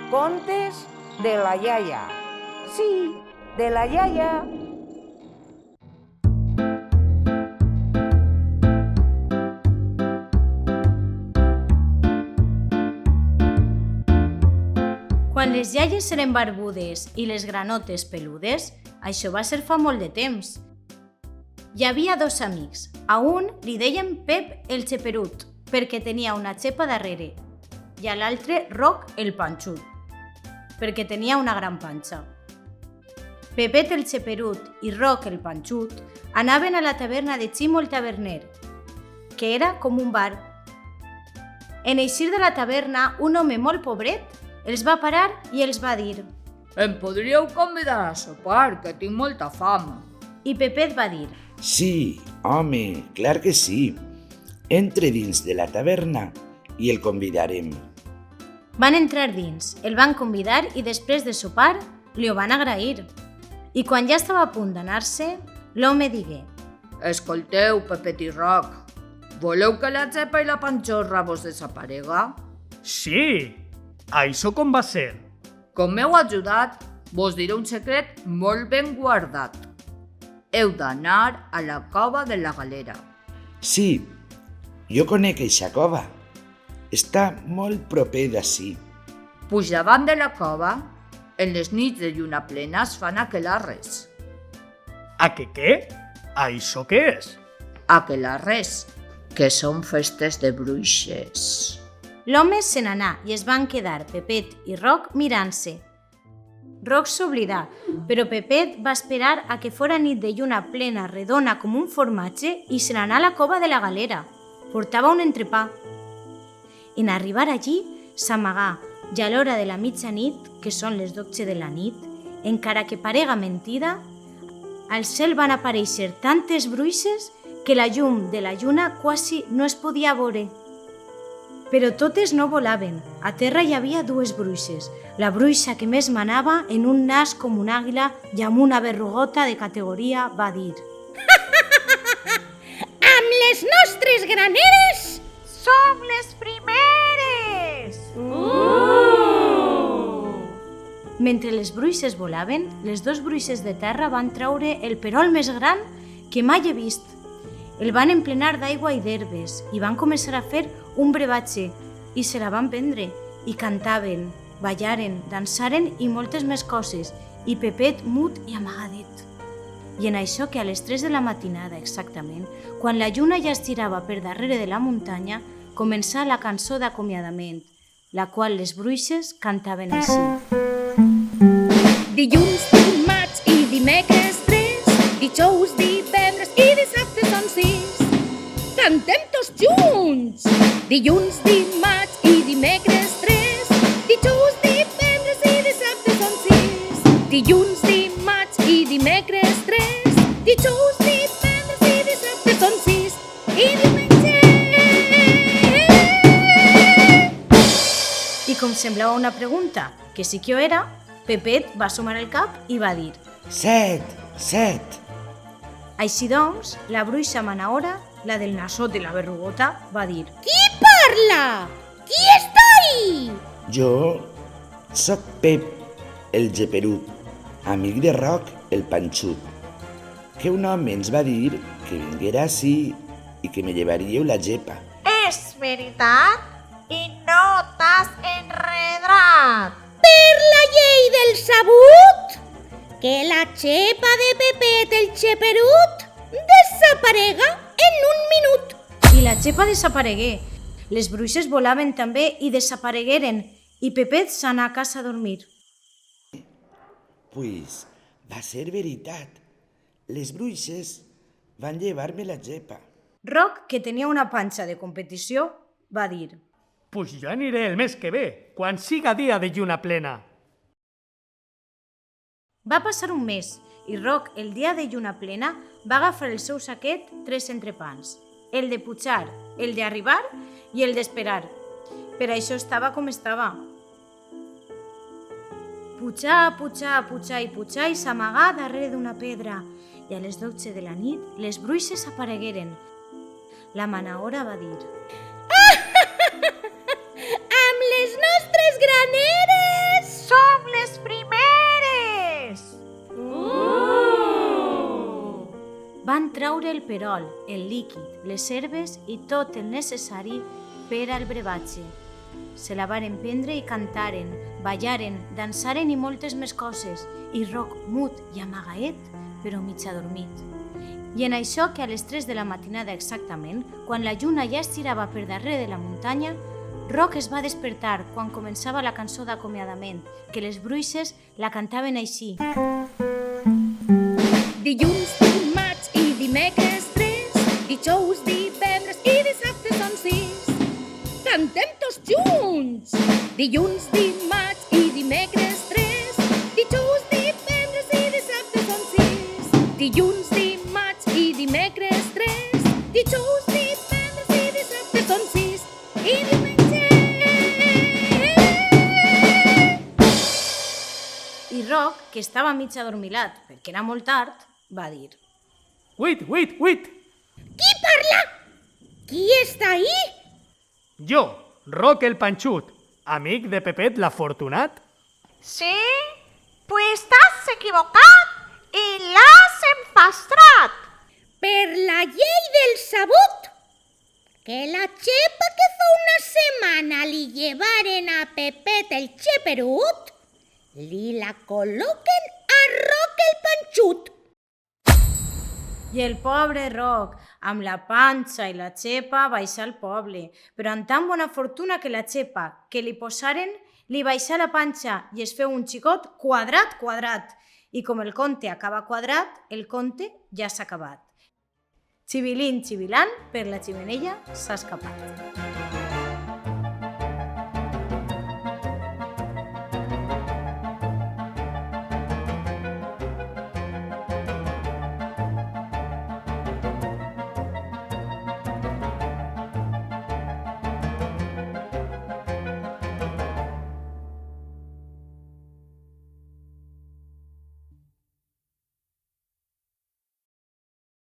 Contes de la iaia. Sí, de la iaia. Quan les iaies eren barbudes i les granotes peludes, això va ser fa molt de temps. Hi havia dos amics. A un li deien Pep el Xeperut, perquè tenia una xepa darrere, i a l'altre Roc el Panxut, perquè tenia una gran panxa. Pepet el Xeperut i Roc el Panxut anaven a la taverna de Ximo el Taverner, que era com un bar. En eixir de la taverna, un home molt pobret els va parar i els va dir: Em podríeu convidar a sopar, que tinc molta fam. I Pepet va dir: Sí, home, clar que sí. Entre dins de la taverna i el convidarem. Van entrar dins, el van convidar i després de sopar li ho van agrair. I quan ja estava a punt d'anar-se, l'home digué: Escolteu, Pepet i Roc, voleu que la xepa i la panxorra vos desaparega? Sí! Això com va ser? Com m'heu ajudat, vos diré un secret molt ben guardat. Heu d'anar a la cova de la Galera. Sí, jo conec eixa cova. Està molt proper d'ací. Puix davant de la cova, en les nits de lluna plena es fan aquelarres. A què? Això què és? Aquelarres, que són festes de bruixes. L'home se n'anà i es van quedar Pepet i Roc mirant-se. Roc s'oblidà, però Pepet va esperar a que fora nit de lluna plena, redona com un formatge, i se n'anà a la cova de la Galera. Portava un entrepà. En arribar allí, s'amagà, i a l'hora de la mitjanit, que són les 12 de la nit, encara que parega mentida, al cel van aparèixer tantes bruixes que la llum de la lluna quasi no es podia veure. Però totes no volaven. A terra hi havia dues bruixes. La bruixa que més manava, en un nas com un àguila i amb una berrugota de categoria, va dir: Amb les nostres graneres som les primeres! Mentre les bruixes volaven, les dos bruixes de terra van treure el perol més gran que mai he vist. El van emplenar d'aigua i d'herbes i van començar a fer un brebatge i se la van prendre i cantaven, ballaren, dansaren i moltes més coses, i Pepet mut i amagadet. I en això que a les 3 de la matinada exactament, quan la lluna ja es girava per darrere de la muntanya, començà la cançó d'acomiadament, la qual les bruixes cantaven així. Dilluns, dimarts i dimecres 3, dijous, divendres i dissabte són 6. Cantem tots junts! Dilluns, dimarts i dimecres 3, dijous, divendres i dissabte són 6. Dilluns, dimarts i dimecres 3, dijous, divendres i dissabte són 6. I diumenge... I com semblava una pregunta, que sí que ho era, Pepet va sumar el cap i va dir: 7, 7. Així doncs, la bruixa Manaora, la del nasot i la berrugota, va dir: Qui parla? Qui està ahí? Jo soc Pep el Xeperut, amic de Roc el Panxut, que un home ens va dir que vinguera ací i que me llevaríeu la gepa. És veritat? I no t'has enredrat? Per la llei del sabut? Que la xepa de Pepet el Xeperut desaparega en un minut. I la xepa desaparegué. Les bruixes volaven també i desaparegueren, i Pepet s'anà a casa a dormir. Pues va ser veritat. Les bruixes van llevar-me la gepa. Roc, que tenia una panxa de competició, va dir: Pues jo aniré el mes que ve, quan siga dia de lluna plena. Va passar un mes, i Roc, el dia de lluna plena, va agafar el seu saquet 3 entrepans, el de pujar, el d'arribar i el d'esperar. Per això estava com estava. Pujar, pujar, pujar i s'amagà darrere d'una pedra, i a les 12 de la nit les bruixes aparegueren. La Manaora va dir: Amb les nostres Llaneres! Som les primeres! Van traure el perol, el líquid, les herbes i tot el necessari per al brevatge. Se la varen prendre i cantaren, ballaren, dansaren i moltes més coses, i Roc mut i amagaet, però mig adormit. I en això que a les 3 de la matinada exactament, quan la lluna ja estirava per darrere de la muntanya, Roc es va despertar quan començava la cançó d'acomiadament, que les bruixes la cantaven així. Dilluns, dimarts i dimecres 3, dijous, divendres i dissabte són 6. Cantem tots junts! Dilluns, dimarts i dimecres 3, dijous, divendres i dissabte són 6. Dilluns, dimarts i dimecres 3, dijous, divendres i dissabte són 6. I diumenge! I Roc, que estava mig adormilat perquè era molt tard, va dir: Wait! Qui parla? Qui està ahí? Jo, Roc el Panxut, amic de Pepet l'afortunat. Sí? Pues t'has equivocat i l'has empastrat. Per la llei del sabut, que la xepa que fa una setmana li llevaren a Pepet el xeperut, li la col·loquen a Roc el Panxut. I el pobre Roc, amb la panxa i la xepa, baixà al poble, però amb tan bona fortuna que la xepa que li posaren li baixà la panxa i es feu un xicot quadrat. I com el conte acaba quadrat, el conte ja s'ha acabat. Xivilín, xivilant, per la ximenella s'ha escapat.